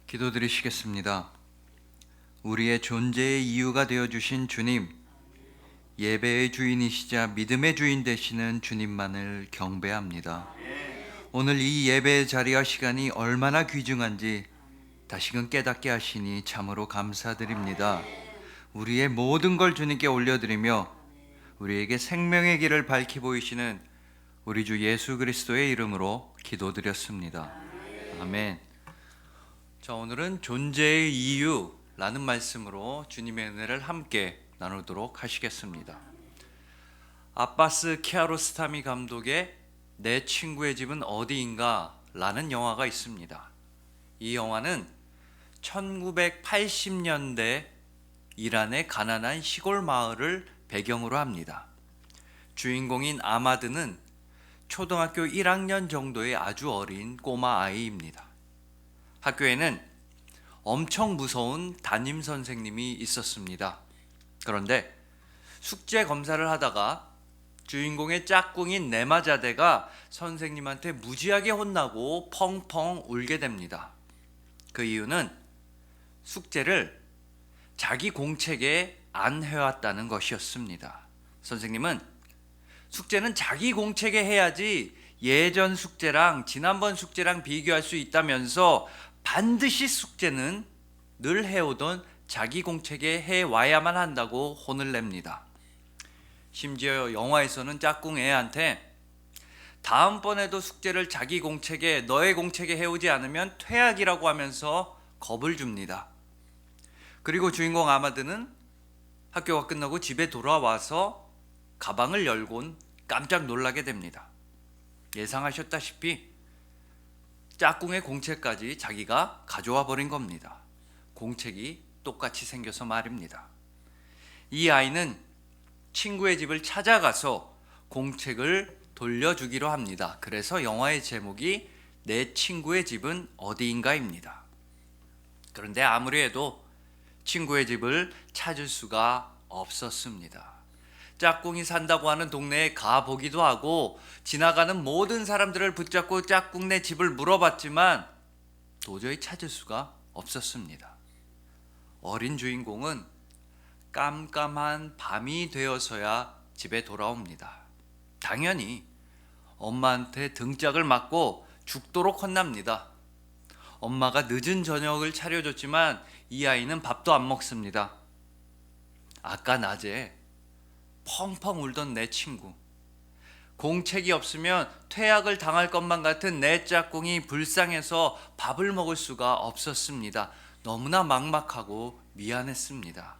기도드리시겠습니다. 우리의 존재의 이유가 되어주신 주님, 예배의 주인이시자 믿음의 주인 되시는 주님만을 경배합니다. 오늘 이 예배의 자리와 시간이 얼마나 귀중한지 다시금 깨닫게 하시니 참으로 감사드립니다. 우리의 모든 걸 주님께 올려드리며 우리에게 생명의 길을 밝히 보이시는 우리 주 예수 그리스도의 이름으로 기도드렸습니다. 아멘. 자, 오늘은 존재의 이유라는 말씀으로 주님의 은혜를 함께 나누도록 하시겠습니다. 아바스 키아로스타미 감독의 내 친구의 집은 어디인가 라는 영화가 있습니다. 이 영화는 1980년대 이란의 가난한 시골 마을을 배경으로 합니다. 주인공인 아마드는 초등학교 1학년 정도의 아주 어린 꼬마 아이입니다. 학교에는 엄청 무서운 담임 선생님이 있었습니다. 그런데 숙제 검사를 하다가 주인공의 짝꿍인 네마자데가 선생님한테 무지하게 혼나고 펑펑 울게 됩니다. 그 이유는 숙제를 자기 공책에 안 해왔다는 것이었습니다. 선생님은 숙제는 자기 공책에 해야지 예전 숙제랑 지난번 숙제랑 비교할 수 있다면서 반드시 숙제는 늘 해오던 자기 공책에 해와야만 한다고 혼을 냅니다. 심지어 영화에서는 짝꿍 애한테 다음번에도 숙제를 자기 공책에 너의 공책에 해오지 않으면 퇴학이라고 하면서 겁을 줍니다. 그리고 주인공 아마드는 학교가 끝나고 집에 돌아와서 가방을 열곤 깜짝 놀라게 됩니다. 예상하셨다시피 짝꿍의 공책까지 자기가 가져와 버린 겁니다. 공책이 똑같이 생겨서 말입니다. 이 아이는 친구의 집을 찾아가서 공책을 돌려주기로 합니다. 그래서 영화의 제목이 내 친구의 집은 어디인가입니다. 그런데 아무리 해도 친구의 집을 찾을 수가 없었습니다. 짝꿍이 산다고 하는 동네에 가보기도 하고 지나가는 모든 사람들을 붙잡고 짝꿍네 집을 물어봤지만 도저히 찾을 수가 없었습니다. 어린 주인공은 깜깜한 밤이 되어서야 집에 돌아옵니다. 당연히 엄마한테 등짝을 맞고 죽도록 혼납니다. 엄마가 늦은 저녁을 차려줬지만 이 아이는 밥도 안 먹습니다. 아까 낮에 펑펑 울던 내 친구, 공책이 없으면 퇴학을 당할 것만 같은 내 짝꿍이 불쌍해서 밥을 먹을 수가 없었습니다. 너무나 막막하고 미안했습니다.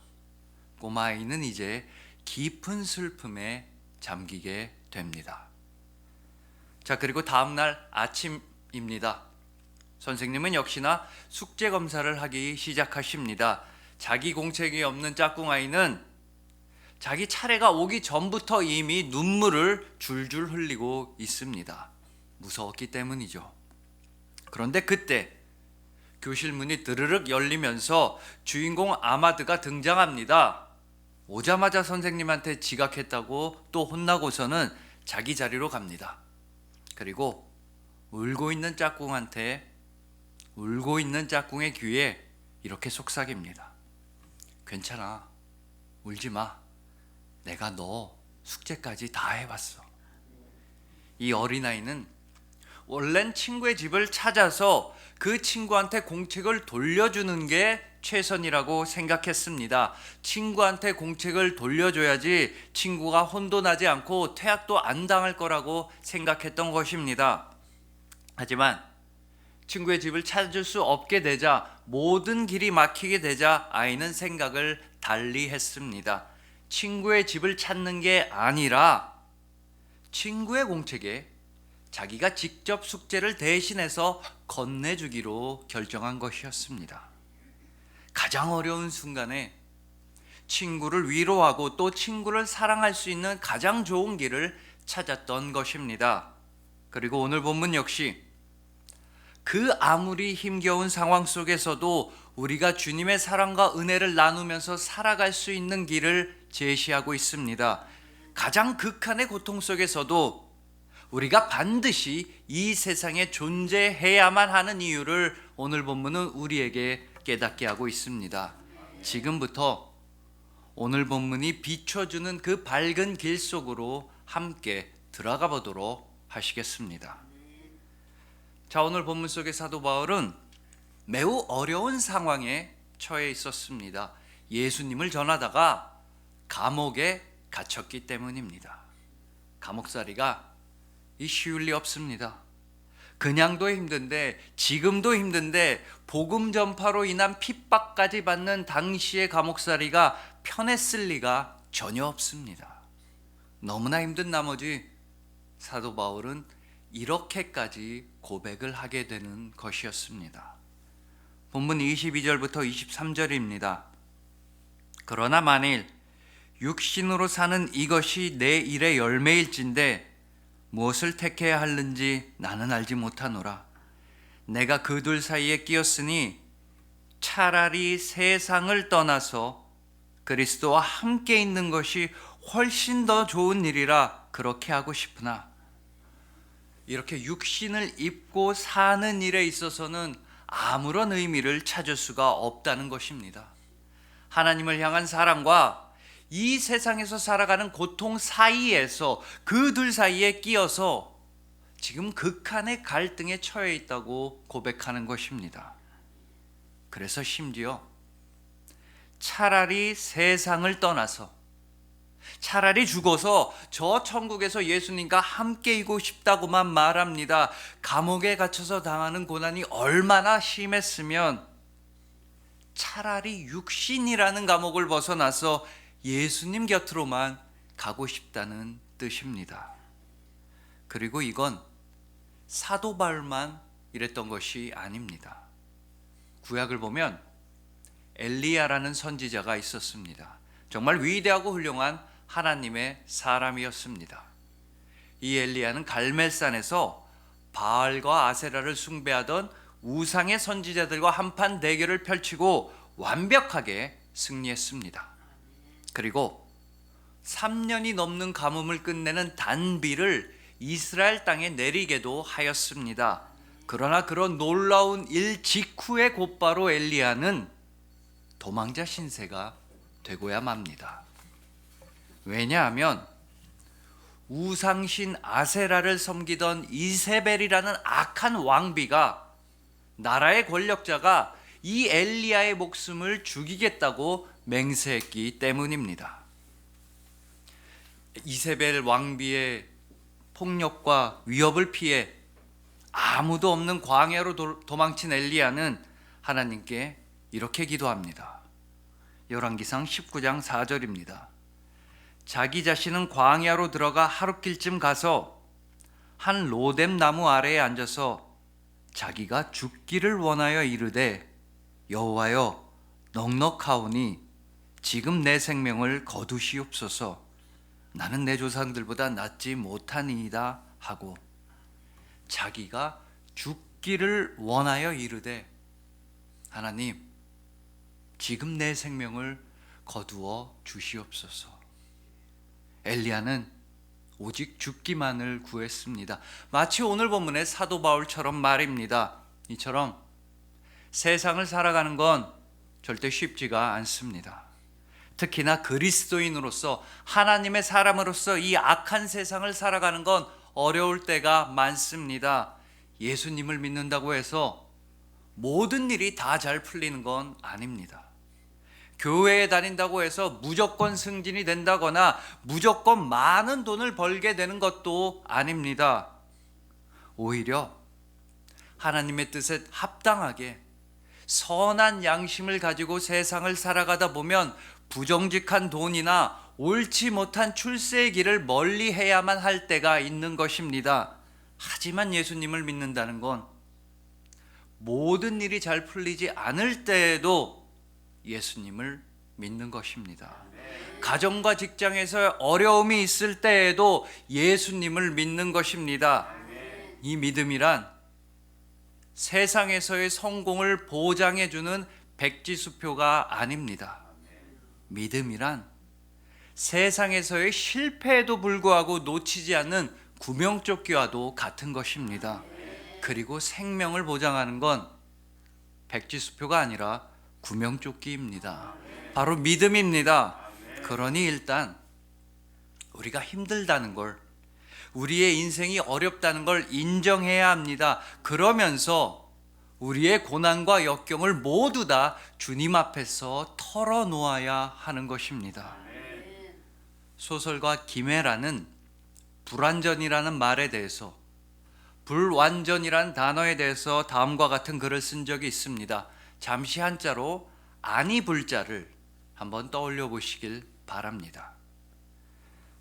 꼬마아이는 이제 깊은 슬픔에 잠기게 됩니다. 자, 그리고 다음날 아침입니다. 선생님은 역시나 숙제 검사를 하기 시작하십니다. 자기 공책이 없는 짝꿍아이는 자기 차례가 오기 전부터 이미 눈물을 줄줄 흘리고 있습니다. 무서웠기 때문이죠. 그런데 그때 교실 문이 드르륵 열리면서 주인공 아마드가 등장합니다. 오자마자 선생님한테 지각했다고 또 혼나고서는 자기 자리로 갑니다. 그리고 울고 있는 짝꿍의 귀에 이렇게 속삭입니다. 괜찮아, 울지 마. 내가 너 숙제까지 다 해봤어. 이 어린아이는 원래는 친구의 집을 찾아서 그 친구한테 공책을 돌려주는 게 최선이라고 생각했습니다. 친구한테 공책을 돌려줘야지 친구가 혼도 나지 않고 퇴학도 안 당할 거라고 생각했던 것입니다. 하지만 친구의 집을 찾을 수 없게 되자, 모든 길이 막히게 되자 아이는 생각을 달리 했습니다. 친구의 집을 찾는 게 아니라 친구의 공책에 자기가 직접 숙제를 대신해서 건네주기로 결정한 것이었습니다. 가장 어려운 순간에 친구를 위로하고 또 친구를 사랑할 수 있는 가장 좋은 길을 찾았던 것입니다. 그리고 오늘 본문 역시 그 아무리 힘겨운 상황 속에서도 우리가 주님의 사랑과 은혜를 나누면서 살아갈 수 있는 길을 제시하고 있습니다. 가장 극한의 고통 속에서도 우리가 반드시 이 세상에 존재해야만 하는 이유를 오늘 본문은 우리에게 깨닫게 하고 있습니다. 지금부터 오늘 본문이 비춰주는 그 밝은 길 속으로 함께 들어가 보도록 하시겠습니다. 자, 오늘 본문 속의 사도 바울은 매우 어려운 상황에 처해 있었습니다. 예수님을 전하다가 감옥에 갇혔기 때문입니다. 감옥살이가 쉬울 리 없습니다. 그냥도 힘든데, 지금도 힘든데, 복음 전파로 인한 핍박까지 받는 당시의 감옥살이가 편했을 리가 전혀 없습니다. 너무나 힘든 나머지 사도 바울은 이렇게까지 고백을 하게 되는 것이었습니다. 본문 22절부터 23절입니다. 그러나 만일 육신으로 사는 이것이 내 일의 열매일진데 무엇을 택해야 하는지 나는 알지 못하노라. 내가 그 둘 사이에 끼었으니 차라리 세상을 떠나서 그리스도와 함께 있는 것이 훨씬 더 좋은 일이라 그렇게 하고 싶으나, 이렇게 육신을 입고 사는 일에 있어서는 아무런 의미를 찾을 수가 없다는 것입니다. 하나님을 향한 사랑과 이 세상에서 살아가는 고통 사이에서 그 둘 사이에 끼어서 지금 극한의 갈등에 처해 있다고 고백하는 것입니다. 그래서 심지어 차라리 세상을 떠나서, 차라리 죽어서 저 천국에서 예수님과 함께이고 싶다고만 말합니다. 감옥에 갇혀서 당하는 고난이 얼마나 심했으면 차라리 육신이라는 감옥을 벗어나서 예수님 곁으로만 가고 싶다는 뜻입니다. 그리고 이건 사도 바울만 이랬던 것이 아닙니다. 구약을 보면 엘리야라는 선지자가 있었습니다. 정말 위대하고 훌륭한 하나님의 사람이었습니다. 이 엘리야는 갈멜산에서 바알과 아세라를 숭배하던 우상의 선지자들과 한판 대결을 펼치고 완벽하게 승리했습니다. 그리고 3년이 넘는 가뭄을 끝내는 단비를 이스라엘 땅에 내리게도 하였습니다. 그러나 그런 놀라운 일 직후에 곧바로 엘리야는 도망자 신세가 되고야 맙니다. 왜냐하면 우상신 아세라를 섬기던 이세벨이라는 악한 왕비가, 나라의 권력자가 이 엘리야의 목숨을 죽이겠다고 맹세했기 때문입니다. 이세벨 왕비의 폭력과 위협을 피해 아무도 없는 광야로 도망친 엘리야는 하나님께 이렇게 기도합니다. 열왕기상 19장 4절입니다. 자기 자신은 광야로 들어가 하룻길쯤 가서 한 로뎀 나무 아래에 앉아서 자기가 죽기를 원하여 이르되, 여호와여 넉넉하오니 지금 내 생명을 거두시옵소서. 나는 내 조상들보다 낫지 못하니이다 하고, 자기가 죽기를 원하여 이르되, 하나님 지금 내 생명을 거두어 주시옵소서. 엘리야는 오직 죽기만을 구했습니다. 마치 오늘 본문의 사도 바울처럼 말입니다. 이처럼 세상을 살아가는 건 절대 쉽지가 않습니다. 특히나 그리스도인으로서, 하나님의 사람으로서 이 악한 세상을 살아가는 건 어려울 때가 많습니다. 예수님을 믿는다고 해서 모든 일이 다 잘 풀리는 건 아닙니다. 교회에 다닌다고 해서 무조건 승진이 된다거나 무조건 많은 돈을 벌게 되는 것도 아닙니다. 오히려 하나님의 뜻에 합당하게 선한 양심을 가지고 세상을 살아가다 보면 부정직한 돈이나 옳지 못한 출세의 길을 멀리 해야만 할 때가 있는 것입니다. 하지만 예수님을 믿는다는 건 모든 일이 잘 풀리지 않을 때에도 예수님을 믿는 것입니다. 가정과 직장에서 어려움이 있을 때에도 예수님을 믿는 것입니다. 이 믿음이란 세상에서의 성공을 보장해주는 백지수표가 아닙니다. 믿음이란 세상에서의 실패에도 불구하고 놓치지 않는 구명조끼와도 같은 것입니다. 그리고 생명을 보장하는 건 백지수표가 아니라 구명조끼입니다. 바로 믿음입니다. 그러니 일단 우리가 힘들다는 걸, 우리의 인생이 어렵다는 걸 인정해야 합니다. 그러면서 우리의 고난과 역경을 모두 다 주님 앞에서 털어놓아야 하는 것입니다. 소설가 김혜란은 불완전이라는 말에 대해서, 불완전이라는 단어에 대해서 다음과 같은 글을 쓴 적이 있습니다. 잠시 한자로 아니 불자를 한번 떠올려 보시길 바랍니다.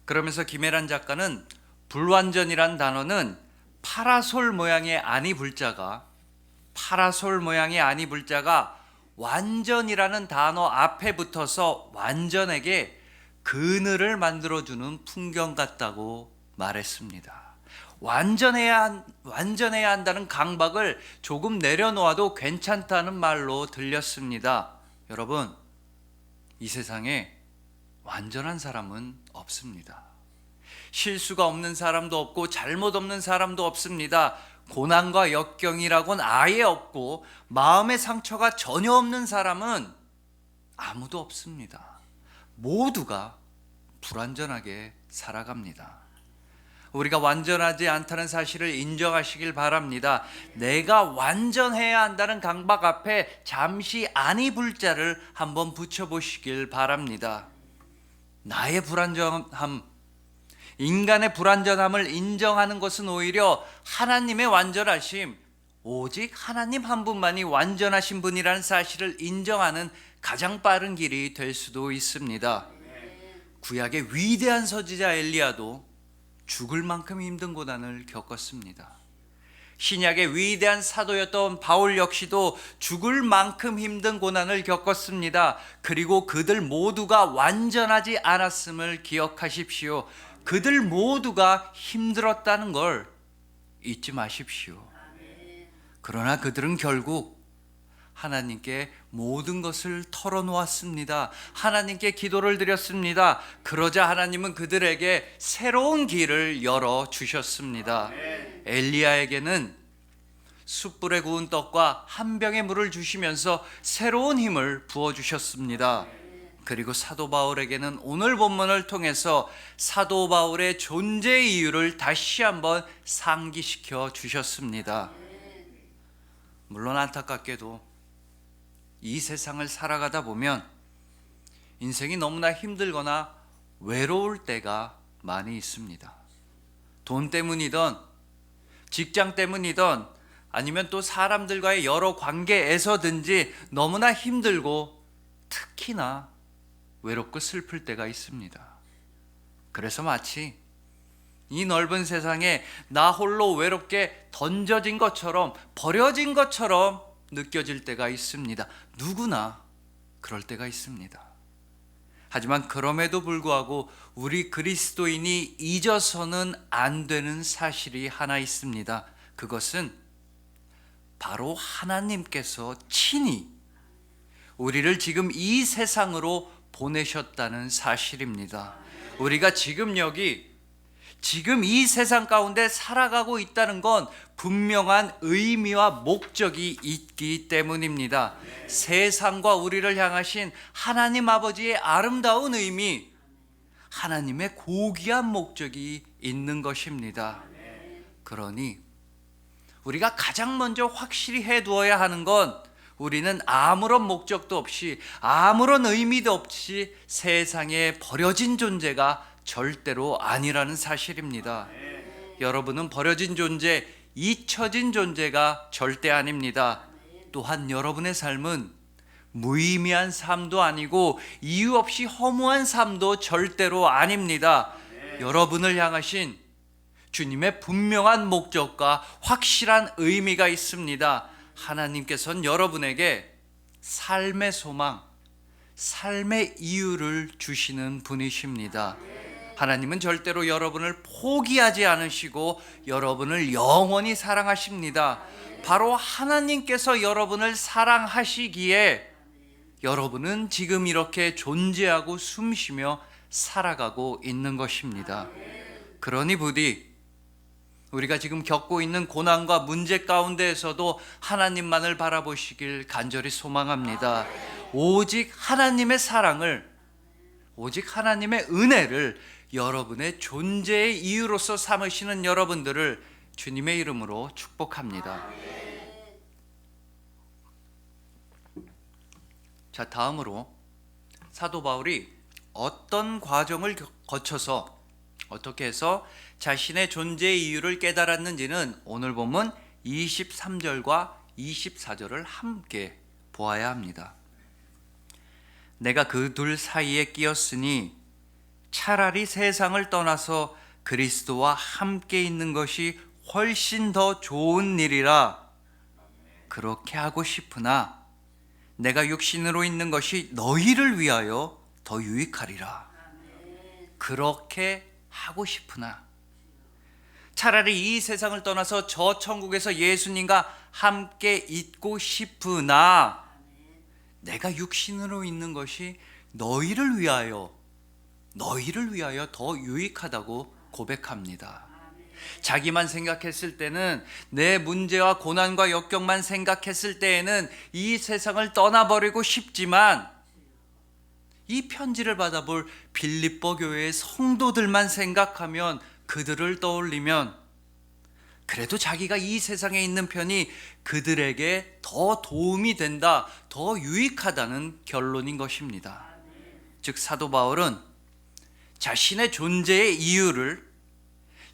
그러면서 김혜란 작가는 불완전이란 단어는 파라솔 모양의 아니 불자가 완전이라는 단어 앞에 붙어서 완전에게 그늘을 만들어주는 풍경 같다고 말했습니다. 완전해야 한다는 강박을 조금 내려놓아도 괜찮다는 말로 들렸습니다. 여러분, 이 세상에 완전한 사람은 없습니다. 실수가 없는 사람도 없고 잘못 없는 사람도 없습니다. 고난과 역경이라고는 아예 없고 마음의 상처가 전혀 없는 사람은 아무도 없습니다. 모두가 불완전하게 살아갑니다. 우리가 완전하지 않다는 사실을 인정하시길 바랍니다. 내가 완전해야 한다는 강박 앞에 잠시 아니 불자를 한번 붙여보시길 바랍니다. 나의 불완전함, 인간의 불완전함을 인정하는 것은 오히려 하나님의 완전하심, 오직 하나님 한 분만이 완전하신 분이라는 사실을 인정하는 가장 빠른 길이 될 수도 있습니다. 구약의 위대한 선지자 엘리야도 죽을 만큼 힘든 고난을 겪었습니다. 신약의 위대한 사도였던 바울 역시도 죽을 만큼 힘든 고난을 겪었습니다. 그리고 그들 모두가 완전하지 않았음을 기억하십시오. 그들 모두가 힘들었다는 걸 잊지 마십시오. 그러나 그들은 결국 하나님께 모든 것을 털어놓았습니다. 하나님께 기도를 드렸습니다. 그러자 하나님은 그들에게 새로운 길을 열어주셨습니다. 엘리야에게는 숯불에 구운 떡과 한 병의 물을 주시면서 새로운 힘을 부어주셨습니다. 그리고 사도 바울에게는 오늘 본문을 통해서 사도 바울의 존재의 이유를 다시 한번 상기시켜 주셨습니다. 물론 안타깝게도 이 세상을 살아가다 보면 인생이 너무나 힘들거나 외로울 때가 많이 있습니다. 돈 때문이든 직장 때문이든 아니면 또 사람들과의 여러 관계에서든지 너무나 힘들고 특히나 외롭고 슬플 때가 있습니다. 그래서 마치 이 넓은 세상에 나 홀로 외롭게 던져진 것처럼, 버려진 것처럼 느껴질 때가 있습니다. 누구나 그럴 때가 있습니다. 하지만 그럼에도 불구하고 우리 그리스도인이 잊어서는 안 되는 사실이 하나 있습니다. 그것은 바로 하나님께서 친히 우리를 지금 이 세상으로 보내셨다는 사실입니다. 우리가 지금 이 세상 가운데 살아가고 있다는 건 분명한 의미와 목적이 있기 때문입니다. 세상과 우리를 향하신 하나님 아버지의 아름다운 의미, 하나님의 고귀한 목적이 있는 것입니다. 그러니 우리가 가장 먼저 확실히 해두어야 하는 건 우리는 아무런 목적도 없이 아무런 의미도 없이 세상에 버려진 존재가 절대로 아니라는 사실입니다. 여러분은 버려진 존재, 잊혀진 존재가 절대 아닙니다. 또한 여러분의 삶은 무의미한 삶도 아니고 이유 없이 허무한 삶도 절대로 아닙니다. 여러분을 향하신 주님의 분명한 목적과 확실한 의미가 있습니다. 하나님께서는 여러분에게 삶의 소망, 삶의 이유를 주시는 분이십니다. 하나님은 절대로 여러분을 포기하지 않으시고 여러분을 영원히 사랑하십니다. 바로 하나님께서 여러분을 사랑하시기에 여러분은 지금 이렇게 존재하고 숨쉬며 살아가고 있는 것입니다. 그러니 부디 우리가 지금 겪고 있는 고난과 문제 가운데에서도 하나님만을 바라보시길 간절히 소망합니다. 오직 하나님의 사랑을, 오직 하나님의 은혜를 여러분의 존재의 이유로서 삼으시는 여러분들을 주님의 이름으로 축복합니다. 자, 다음으로 사도 바울이 어떤 과정을 거쳐서 어떻게 해서 자신의 존재의 이유를 깨달았는지는 오늘 본문 23절과 24절을 함께 보아야 합니다. 내가 그 둘 사이에 끼었으니 차라리 세상을 떠나서 그리스도와 함께 있는 것이 훨씬 더 좋은 일이라 그렇게 하고 싶으나 내가 육신으로 있는 것이 너희를 위하여 더 유익하리라. 그렇게 하고 싶으나, 차라리 이 세상을 떠나서 저 천국에서 예수님과 함께 있고 싶으나 내가 육신으로 있는 것이 너희를 위하여 더 유익하다고 고백합니다. 자기만 생각했을 때는, 내 문제와 고난과 역경만 생각했을 때에는 이 세상을 떠나버리고 싶지만, 이 편지를 받아볼 빌립보 교회의 성도들만 생각하면, 그들을 떠올리면 그래도 자기가 이 세상에 있는 편이 그들에게 더 도움이 된다, 더 유익하다는 결론인 것입니다. 즉 사도 바울은 자신의 존재의 이유를,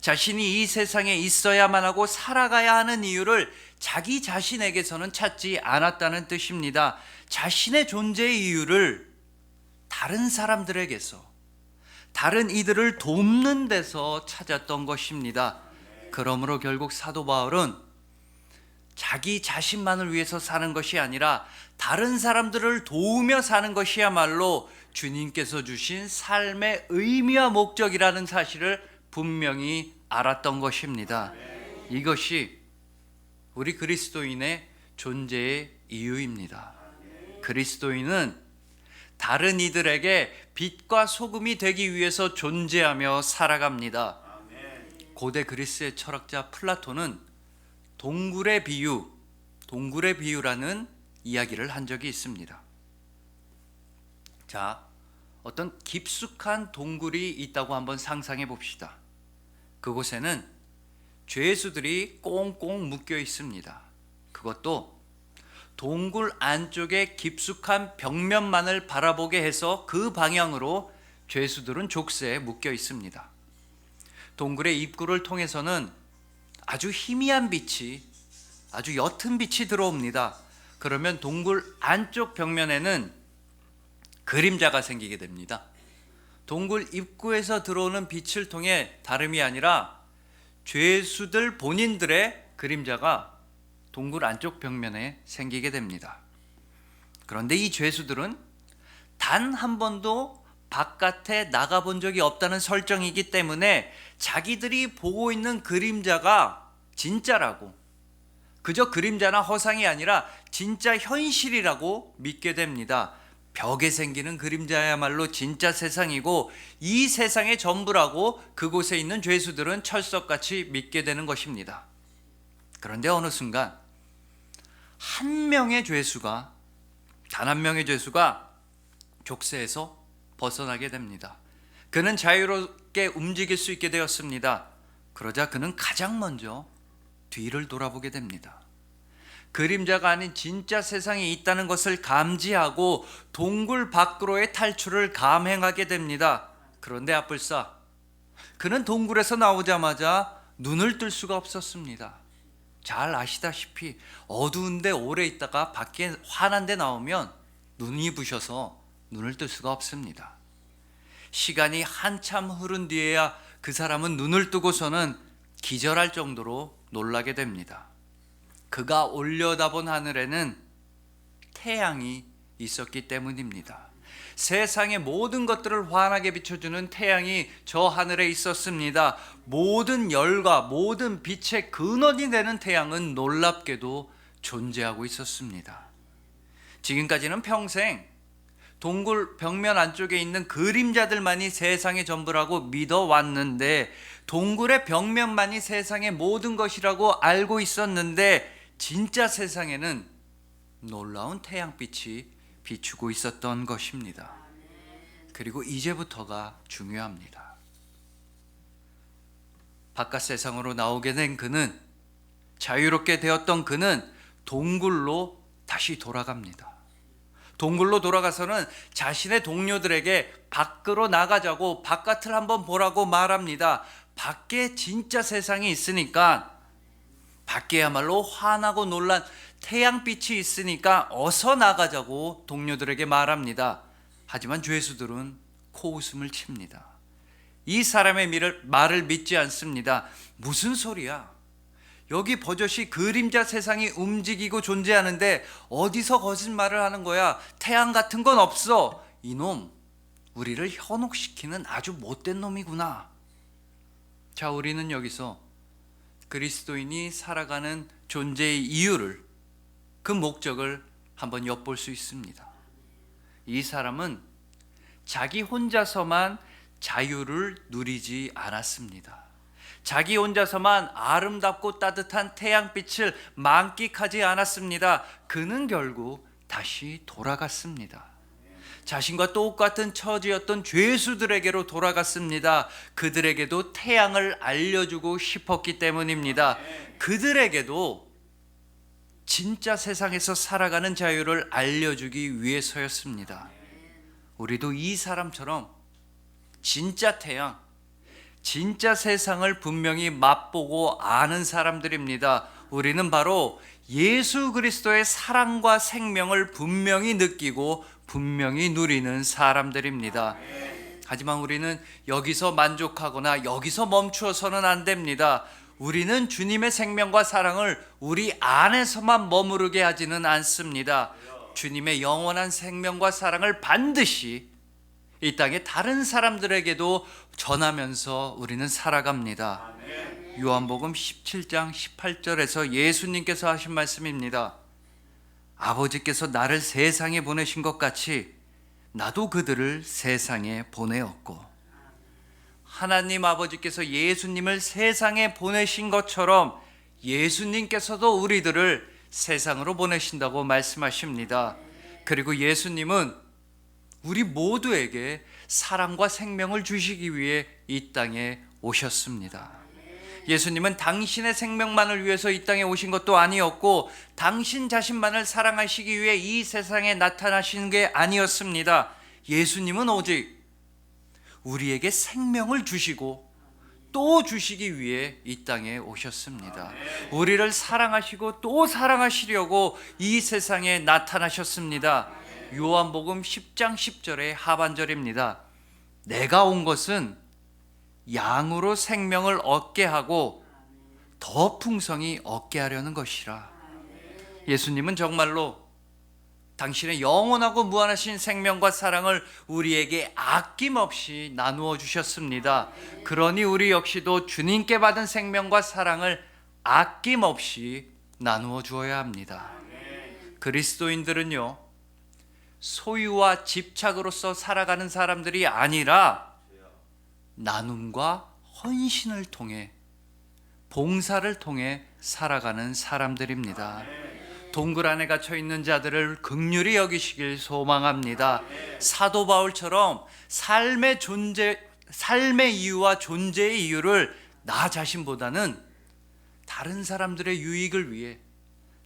자신이 이 세상에 있어야만 하고 살아가야 하는 이유를 자기 자신에게서는 찾지 않았다는 뜻입니다. 자신의 존재의 이유를 다른 사람들에게서, 다른 이들을 돕는 데서 찾았던 것입니다. 그러므로 결국 사도 바울은 자기 자신만을 위해서 사는 것이 아니라 다른 사람들을 도우며 사는 것이야말로 주님께서 주신 삶의 의미와 목적이라는 사실을 분명히 알았던 것입니다. 이것이 우리 그리스도인의 존재의 이유입니다. 그리스도인은 다른 이들에게 빛과 소금이 되기 위해서 존재하며 살아갑니다. 고대 그리스의 철학자 플라톤은 동굴의 비유라는 이야기를 한 적이 있습니다. 자, 어떤 깊숙한 동굴이 있다고 한번 상상해 봅시다. 그곳에는 죄수들이 꽁꽁 묶여 있습니다. 그것도 동굴 안쪽에 깊숙한 벽면만을 바라보게 해서 그 방향으로 죄수들은 족쇄에 묶여 있습니다. 동굴의 입구를 통해서는 아주 희미한 빛이, 아주 옅은 빛이 들어옵니다. 그러면 동굴 안쪽 벽면에는 그림자가 생기게 됩니다. 동굴 입구에서 들어오는 빛을 통해 다름이 아니라 죄수들 본인들의 그림자가 동굴 안쪽 벽면에 생기게 됩니다. 그런데 이 죄수들은 단 한 번도 바깥에 나가본 적이 없다는 설정이기 때문에 자기들이 보고 있는 그림자가 진짜라고, 그저 그림자나 허상이 아니라 진짜 현실이라고 믿게 됩니다. 벽에 생기는 그림자야말로 진짜 세상이고 이 세상의 전부라고 그곳에 있는 죄수들은 철석같이 믿게 되는 것입니다. 그런데 어느 순간 단 한 명의 죄수가 족쇄에서 벗어나게 됩니다. 그는 자유롭게 움직일 수 있게 되었습니다. 그러자 그는 가장 먼저 뒤를 돌아보게 됩니다. 그림자가 아닌 진짜 세상이 있다는 것을 감지하고 동굴 밖으로의 탈출을 감행하게 됩니다. 그런데 아뿔싸, 그는 동굴에서 나오자마자 눈을 뜰 수가 없었습니다. 잘 아시다시피 어두운데 오래 있다가 밖에 환한 데 나오면 눈이 부셔서 눈을 뜰 수가 없습니다. 시간이 한참 흐른 뒤에야 그 사람은 눈을 뜨고서는 기절할 정도로 놀라게 됩니다. 그가 올려다본 하늘에는 태양이 있었기 때문입니다. 세상의 모든 것들을 환하게 비춰주는 태양이 저 하늘에 있었습니다. 모든 열과 모든 빛의 근원이 되는 태양은 놀랍게도 존재하고 있었습니다. 지금까지는 평생 동굴 벽면 안쪽에 있는 그림자들만이 세상의 전부라고 믿어왔는데, 동굴의 벽면만이 세상의 모든 것이라고 알고 있었는데, 진짜 세상에는 놀라운 태양빛이 비추고 있었던 것입니다. 그리고 이제부터가 중요합니다. 바깥 세상으로 나오게 된 그는, 자유롭게 되었던 그는 동굴로 다시 돌아갑니다. 동굴로 돌아가서는 자신의 동료들에게 밖으로 나가자고, 바깥을 한번 보라고 말합니다. 밖에 진짜 세상이 있으니까, 밖에야말로 환하고 놀란 태양빛이 있으니까 어서 나가자고 동료들에게 말합니다. 하지만 죄수들은 코웃음을 칩니다. 이 사람의 말을 믿지 않습니다. 무슨 소리야? 여기 버젓이 그림자 세상이 움직이고 존재하는데 어디서 거짓말을 하는 거야? 태양 같은 건 없어. 이놈, 우리를 현혹시키는 아주 못된 놈이구나. 자, 우리는 여기서 그리스도인이 살아가는 존재의 이유를, 그 목적을 한번 엿볼 수 있습니다. 이 사람은 자기 혼자서만 자유를 누리지 않았습니다. 자기 혼자서만 아름답고 따뜻한 태양빛을 만끽하지 않았습니다. 그는 결국 다시 돌아갔습니다. 자신과 똑같은 처지였던 죄수들에게로 돌아갔습니다. 그들에게도 태양을 알려주고 싶었기 때문입니다. 그들에게도 진짜 세상에서 살아가는 자유를 알려주기 위해서였습니다. 우리도 이 사람처럼 진짜 태양, 진짜 세상을 분명히 맛보고 아는 사람들입니다. 우리는 바로 예수 그리스도의 사랑과 생명을 분명히 느끼고 분명히 누리는 사람들입니다. 하지만 우리는 여기서 만족하거나 여기서 멈추어서는 안 됩니다. 우리는 주님의 생명과 사랑을 우리 안에서만 머무르게 하지는 않습니다. 주님의 영원한 생명과 사랑을 반드시 이 땅의 다른 사람들에게도 전하면서 우리는 살아갑니다. 요한복음 17장 18절에서 예수님께서 하신 말씀입니다. 아버지께서 나를 세상에 보내신 것 같이 나도 그들을 세상에 보내었고, 하나님 아버지께서 예수님을 세상에 보내신 것처럼 예수님께서도 우리들을 세상으로 보내신다고 말씀하십니다. 그리고 예수님은 우리 모두에게 사랑과 생명을 주시기 위해 이 땅에 오셨습니다. 예수님은 당신의 생명만을 위해서 이 땅에 오신 것도 아니었고, 당신 자신만을 사랑하시기 위해 이 세상에 나타나신 게 아니었습니다. 예수님은 오직 우리에게 생명을 주시고 또 주시기 위해 이 땅에 오셨습니다. 우리를 사랑하시고 또 사랑하시려고 이 세상에 나타나셨습니다. 요한복음 10장 10절의 하반절입니다. 내가 온 것은 양으로 생명을 얻게 하고 더 풍성히 얻게 하려는 것이라. 예수님은 정말로 당신의 영원하고 무한하신 생명과 사랑을 우리에게 아낌없이 나누어 주셨습니다. 그러니 우리 역시도 주님께 받은 생명과 사랑을 아낌없이 나누어 주어야 합니다. 그리스도인들은요, 소유와 집착으로서 살아가는 사람들이 아니라 나눔과 헌신을 통해, 봉사를 통해 살아가는 사람들입니다. 동굴 안에 갇혀 있는 자들을 긍휼히 여기시길 소망합니다. 사도 바울처럼 삶의 이유와 존재의 이유를 나 자신보다는 다른 사람들의 유익을 위해,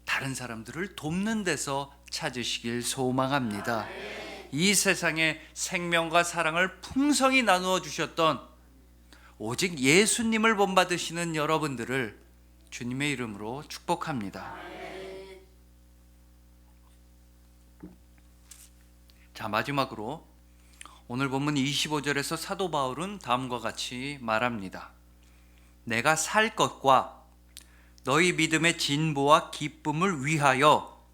다른 사람들을 돕는 데서 찾으시길 소망합니다. 이 세상에 생명과 사랑을 풍성히 나누어 주셨던 오직 예수님을 본받으시는 여러분들을 주님의 이름으로 축복합니다. 자, 마지막으로 오늘 본문 25절에서 사도 바울은 다음과 같이 말합니다. 내가 살 것과 너희 믿음의 진보와 기쁨을 위하여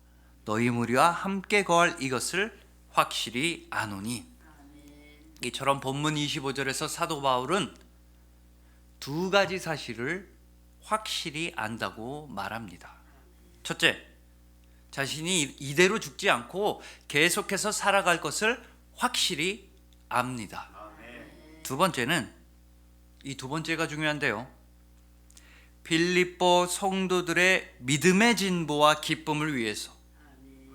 너희 무리와 함께 거할 이것을 확실히 아노니. 이처럼 본문 25절에서 사도 바울은 두 가지 사실을 확실히 안다고 말합니다. 첫째, 자신이 이대로 죽지 않고 계속해서 살아갈 것을 확실히 압니다. 두 번째는, 이 두 번째가 중요한데요, 빌립보 성도들의 믿음의 진보와 기쁨을 위해서,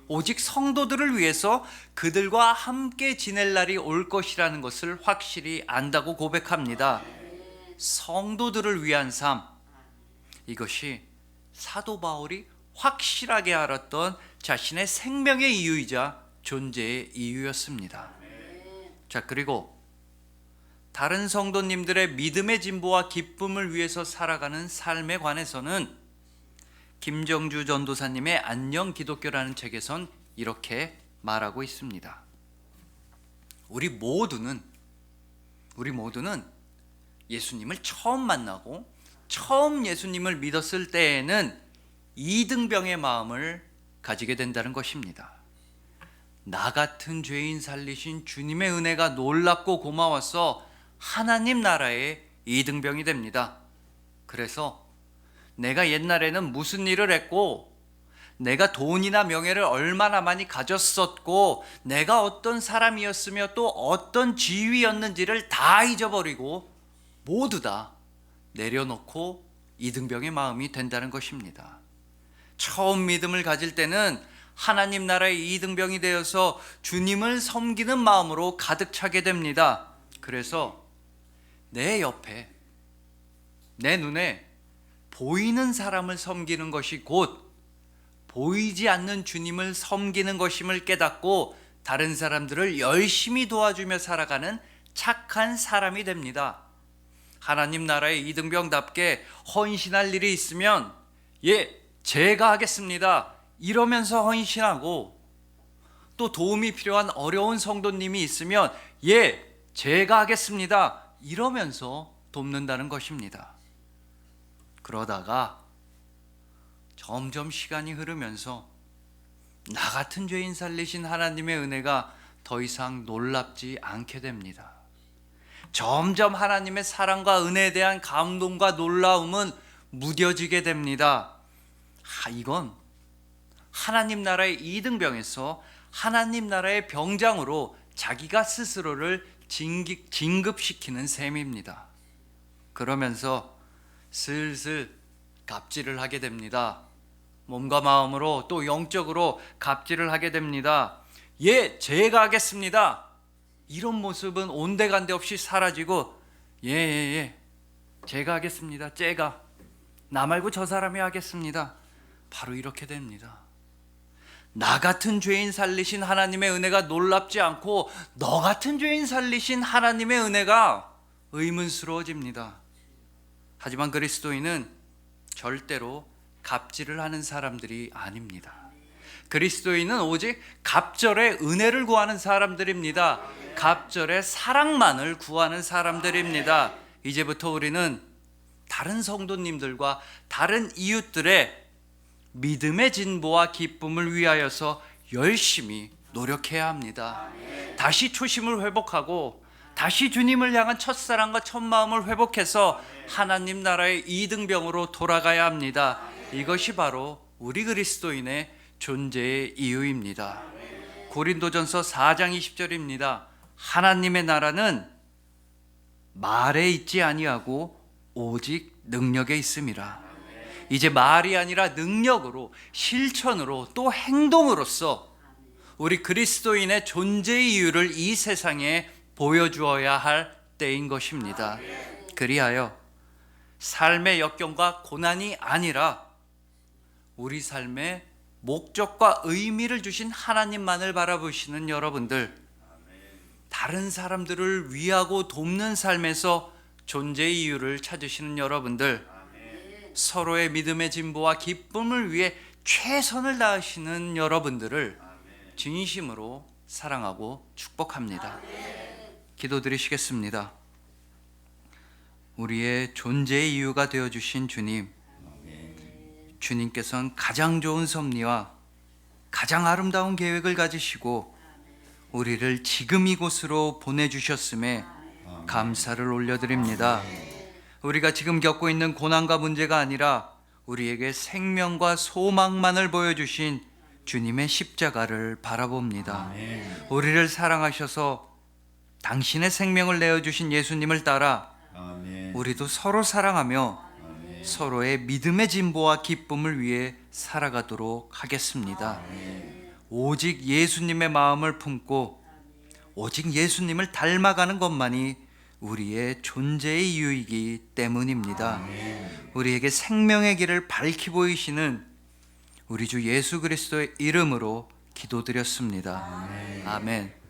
오직 성도들을 위해서 그들과 함께 지낼 날이 올 것이라는 것을 확실히 안다고 고백합니다. 성도들을 위한 삶, 이것이 사도 바울이 확실하게 알았던 자신의 생명의 이유이자 존재의 이유였습니다. 자, 그리고 다른 성도님들의 믿음의 진보와 기쁨을 위해서 살아가는 삶에 관해서는 김정주 전도사님의 안녕 기독교라는 책에선 이렇게 말하고 있습니다. 우리 모두는 예수님을 처음 만나고 처음 예수님을 믿었을 때에는 이등병의 마음을 가지게 된다는 것입니다. 나 같은 죄인 살리신 주님의 은혜가 놀랍고 고마워서 하나님 나라의 이등병이 됩니다. 그래서 내가 옛날에는 무슨 일을 했고, 내가 돈이나 명예를 얼마나 많이 가졌었고, 내가 어떤 사람이었으며 또 어떤 지위였는지를 다 잊어버리고 모두 다 내려놓고 이등병의 마음이 된다는 것입니다. 처음 믿음을 가질 때는 하나님 나라의 이등병이 되어서 주님을 섬기는 마음으로 가득 차게 됩니다. 그래서 내 옆에, 내 눈에 보이는 사람을 섬기는 것이 곧 보이지 않는 주님을 섬기는 것임을 깨닫고 다른 사람들을 열심히 도와주며 살아가는 착한 사람이 됩니다. 하나님 나라의 이등병답게 헌신할 일이 있으면 제가 하겠습니다 이러면서 헌신하고, 또 도움이 필요한 어려운 성도님이 있으면 제가 하겠습니다 이러면서 돕는다는 것입니다. 그러다가 점점 시간이 흐르면서 나 같은 죄인 살리신 하나님의 은혜가 더 이상 놀랍지 않게 됩니다. 점점 하나님의 사랑과 은혜에 대한 감동과 놀라움은 무뎌지게 됩니다. 이건 하나님 나라의 이등병에서 하나님 나라의 병장으로 자기가 스스로를 진급시키는 셈입니다. 그러면서 슬슬 갑질을 하게 됩니다. 몸과 마음으로 또 영적으로 갑질을 하게 됩니다. 제가 하겠습니다 이런 모습은 온데간데 없이 사라지고 제가 하겠습니다, 제가, 나 말고 저 사람이 하겠습니다, 바로 이렇게 됩니다. 나 같은 죄인 살리신 하나님의 은혜가 놀랍지 않고 너 같은 죄인 살리신 하나님의 은혜가 의문스러워집니다. 하지만 그리스도인은 절대로 갑질을 하는 사람들이 아닙니다. 그리스도인은 오직 갑절의 은혜를 구하는 사람들입니다. 갑절의 사랑만을 구하는 사람들입니다. 이제부터 우리는 다른 성도님들과 다른 이웃들의 믿음의 진보와 기쁨을 위하여서 열심히 노력해야 합니다. 다시 초심을 회복하고 다시 주님을 향한 첫사랑과 첫마음을 회복해서 하나님 나라의 이등병으로 돌아가야 합니다. 이것이 바로 우리 그리스도인의 존재의 이유입니다. 고린도전서 4장 20절입니다. 하나님의 나라는 말에 있지 아니하고 오직 능력에 있음이라. 이제 말이 아니라 능력으로, 실천으로, 또 행동으로써 우리 그리스도인의 존재의 이유를 이 세상에 보여주어야 할 때인 것입니다. 그리하여 삶의 역경과 고난이 아니라 우리 삶의 목적과 의미를 주신 하나님만을 바라보시는 여러분들, 다른 사람들을 위하고 돕는 삶에서 존재의 이유를 찾으시는 여러분들, 서로의 믿음의 진보와 기쁨을 위해 최선을 다하시는 여러분들을 진심으로 사랑하고 축복합니다. 기도드리시겠습니다. 우리의 존재의 이유가 되어주신 주님, 주님께서는 가장 좋은 섭리와 가장 아름다운 계획을 가지시고 우리를 지금 이곳으로 보내주셨음에 감사를 올려드립니다. 우리가 지금 겪고 있는 고난과 문제가 아니라 우리에게 생명과 소망만을 보여주신 주님의 십자가를 바라봅니다. 아멘. 우리를 사랑하셔서 당신의 생명을 내어주신 예수님을 따라 아멘. 우리도 서로 사랑하며 아멘. 서로의 믿음의 진보와 기쁨을 위해 살아가도록 하겠습니다. 오직 예수님의 마음을 품고 오직 예수님을 닮아가는 것만이 우리의 존재의 이유이기 때문입니다. 우리에게 생명의 길을 밝히 보이시는 우리 주 예수 그리스도의 이름으로 기도드렸습니다. 아멘.